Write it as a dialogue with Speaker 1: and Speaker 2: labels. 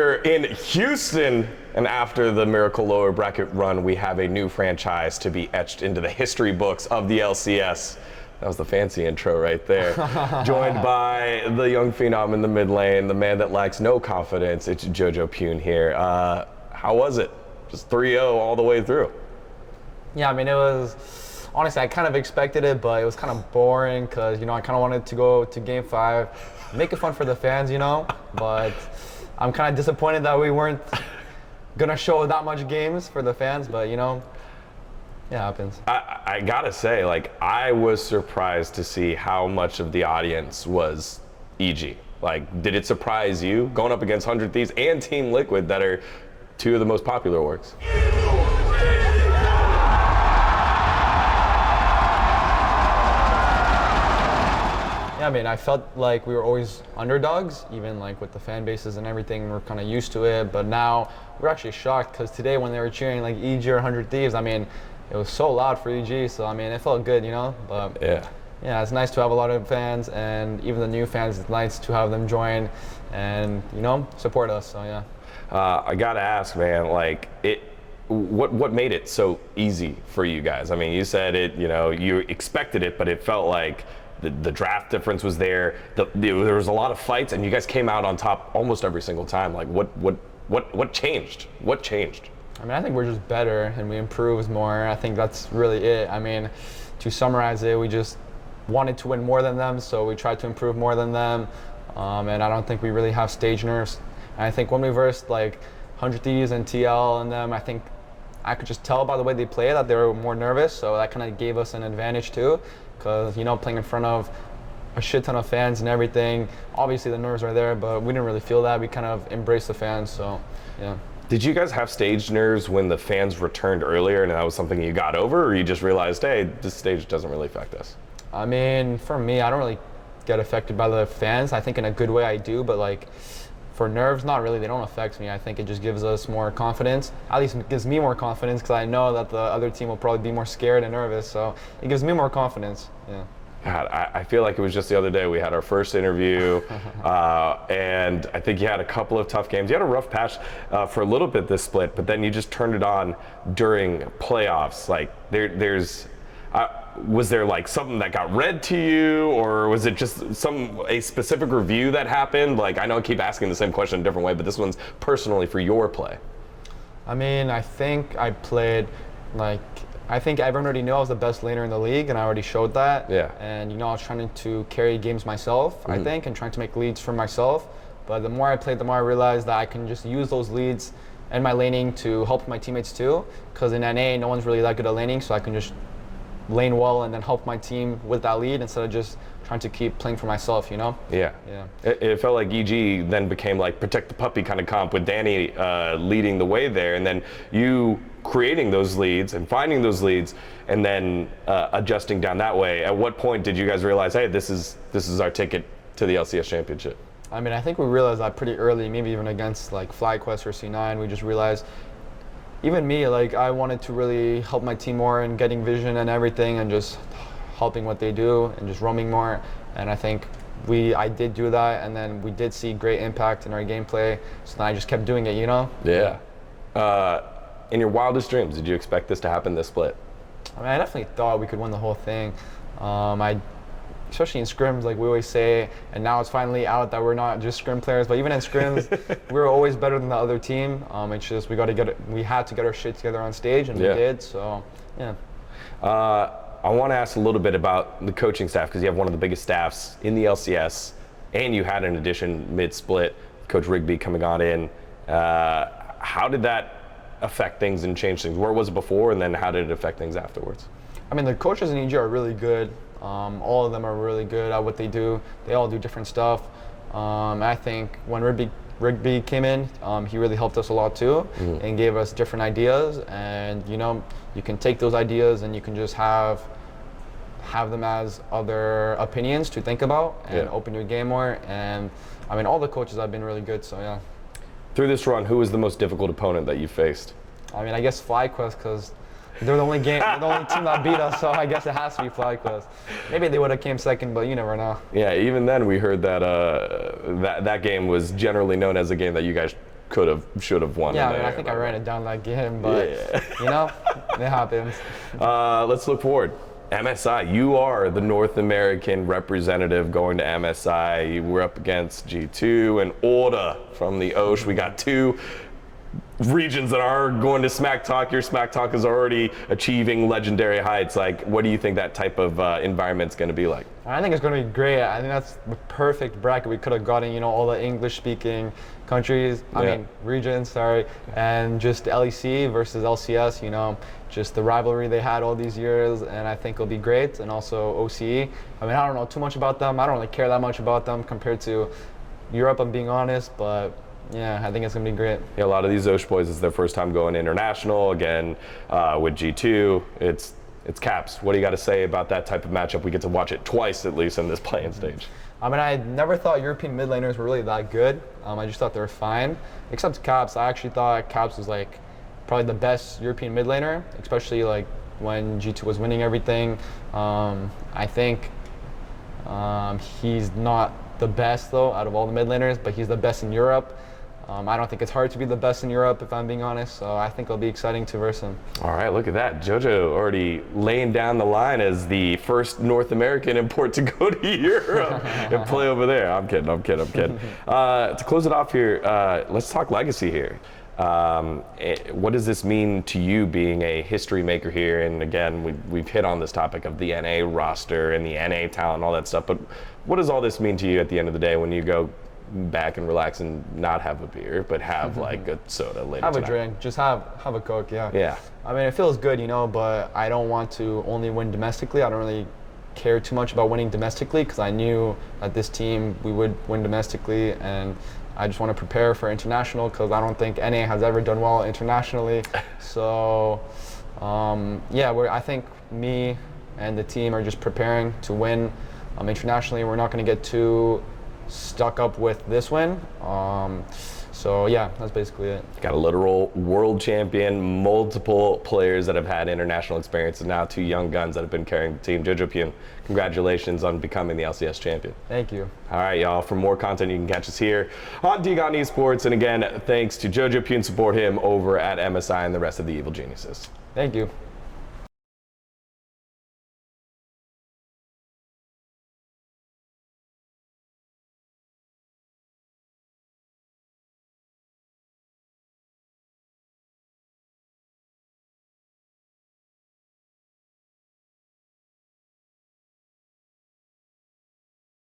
Speaker 1: We're in Houston, and after the Miracle Lower Bracket run, we have a new franchise to be etched into the history books of the LCS. That was the fancy intro right there. Joined by the young phenom in the mid lane, the man that lacks no confidence. It's Jojopyun here. How was it? Just 3-0 all the way through.
Speaker 2: Yeah, I mean, it was, honestly, I kind of expected it, but it was kind of boring because, I kind of wanted to go to Game 5, make it fun for the fans, but I'm kind of disappointed that we weren't going to show that much games for the fans, but, it happens.
Speaker 1: I gotta say, I was surprised to see how much of the audience was EG. Did it surprise you going up against 100 Thieves and Team Liquid that are two of the most popular orgs?
Speaker 2: Yeah, I mean, I felt like we were always underdogs, even with the fan bases and everything. We're kind of used to it, but now we're actually shocked because today when they were cheering EG or 100 Thieves, I mean, it was so loud for EG, so I mean, it felt good, but yeah, it's nice to have a lot of fans, and even the new fans, it's nice to have them join and, support us, so yeah.
Speaker 1: I gotta ask, man, what made it so easy for you guys? I mean, you said it, you expected it, but it felt like the draft difference was there. There was a lot of fights, and you guys came out on top almost every single time. What changed? What changed?
Speaker 2: I mean, I think we're just better and we improved more. I think that's really it. I mean, to summarize it, we just wanted to win more than them, so we tried to improve more than them. And I don't think we really have stage nerves. And I think when we versed 100 Thieves and TL and them, I think I could just tell by the way they play that they were more nervous, so that kind of gave us an advantage too. Because, playing in front of a shit ton of fans and everything, obviously the nerves are there, but we didn't really feel that. We kind of embraced the fans, so yeah.
Speaker 1: Did you guys have stage nerves when the fans returned earlier and that was something you got over, or you just realized, hey, this stage doesn't really affect us?
Speaker 2: I mean, for me, I don't really get affected by the fans. I think in a good way I do, but for nerves, not really. They don't affect me. I think it just gives us more confidence. At least it gives me more confidence because I know that the other team will probably be more scared and nervous. So it gives me more confidence. Yeah.
Speaker 1: God, I feel like it was just the other day we had our first interview, and I think you had a couple of tough games. You had a rough patch for a little bit this split, but then you just turned it on during playoffs. Was there something that got read to you, or was it just a specific review that happened? I know I keep asking the same question a different way, but this one's personally for your play.
Speaker 2: I mean, I think I played I think everyone already knew I was the best laner in the league, and I already showed that.
Speaker 1: Yeah.
Speaker 2: And I was trying to carry games myself, I think, and trying to make leads for myself. But the more I played, the more I realized that I can just use those leads and my laning to help my teammates too. Because in NA, no one's really that good at laning, so I can just lane well and then help my team with that lead instead of just trying to keep playing for myself,
Speaker 1: Yeah.
Speaker 2: Yeah.
Speaker 1: It felt like EG then became protect the puppy kind of comp with Danny leading the way there, and then you creating those leads and finding those leads and then adjusting down that way. At what point did you guys realize, hey, this is our ticket to the LCS Championship?
Speaker 2: I mean, I think we realized that pretty early, maybe even against FlyQuest or C9. We just realized, even me, I wanted to really help my team more in getting vision and everything and just helping what they do and just roaming more. And I think I did do that, and then we did see great impact in our gameplay. So then I just kept doing it,
Speaker 1: Yeah. In your wildest dreams, did you expect this to happen this split?
Speaker 2: I mean, I definitely thought we could win the whole thing. Especially in scrims, we always say, and now it's finally out that we're not just scrim players, but even in scrims, we were always better than the other team. It's just we had to get our shit together on stage, and we did. So, yeah.
Speaker 1: I want to ask a little bit about the coaching staff, because you have one of the biggest staffs in the LCS, and you had an addition mid-split, Coach Rigby coming on in. How did that affect things and change things? Where was it before, and then how did it affect things afterwards?
Speaker 2: I mean, the coaches in EG are really good. All of them are really good at what they do. They all do different stuff. I think when Rigby came in, he really helped us a lot too, and gave us different ideas. And you can take those ideas and you can just have them as other opinions to think about and open your game more. And I mean, all the coaches have been really good. So yeah.
Speaker 1: Through this run, who was the most difficult opponent that you faced?
Speaker 2: I mean, I guess FlyQuest, because they're the only team that beat us, so I guess it has to be FlyQuest. Maybe they would have came second, but you never know.
Speaker 1: Yeah, even then we heard that that game was generally known as a game that you guys should have won.
Speaker 2: Yeah, I mean, I think I ran it down that game, but you know, it happens.
Speaker 1: Let's look forward. MSI, you are the North American representative going to MSI. We're up against G2 and Orda from the Osh. We got two regions that are going to Smack Talk. Your Smack Talk is already achieving legendary heights. Like, what do you think that type of environment's going to be like?
Speaker 2: I think it's going to be great. I think that's the perfect bracket we could have gotten, you know, all the English-speaking countries, regions, sorry, and just LEC versus LCS, you know, just the rivalry they had all these years, and I think it'll be great. And also OCE. I mean, I don't know too much about them. I don't really care that much about them compared to Europe, I'm being honest, but yeah, I think it's going to be great.
Speaker 1: Yeah, a lot of these Osh boys, it's their first time going international. Again, with G2, it's Caps. What do you got to say about that type of matchup? We get to watch it twice, at least, in this play-in stage.
Speaker 2: I mean, I never thought European mid laners were really that good. I just thought they were fine, except Caps. I actually thought Caps was like probably the best European mid laner, especially like when G2 was winning everything. I think he's not the best though out of all the mid laners, but he's the best in Europe. I don't think it's hard to be the best in Europe, if I'm being honest, so I think it'll be exciting to verse him. All
Speaker 1: right, look at that. Jojo already laying down the line as the first North American import to go to Europe and play over there. I'm kidding. To close it off here, let's talk legacy here. What does this mean to you being a history maker here? And again, we've hit on this topic of the NA roster and the NA talent and all that stuff, but what does all this mean to you at the end of the day when you go back and relax and not have a beer, but have like a soda later
Speaker 2: Have
Speaker 1: tonight?
Speaker 2: a drink, just have a Coke, yeah.
Speaker 1: Yeah.
Speaker 2: I mean, it feels good, you know, but I don't want to only win domestically. I don't really care too much about winning domestically because I knew that this team, we would win domestically, and I just want to prepare for international because I don't think NA has ever done well internationally. So, I think me and the team are just preparing to win internationally. We're not going to get too stuck up with this win. So yeah, that's basically it.
Speaker 1: Got a literal world champion, multiple players that have had international experience, and now two young guns that have been carrying the team. Jojopyun, congratulations on becoming the LCS champion.
Speaker 2: Thank you.
Speaker 1: All right, y'all. For more content, you can catch us here on Digon Esports. And again, thanks to Jojopyun. Support him over at MSI and the rest of the Evil Geniuses.
Speaker 2: Thank you.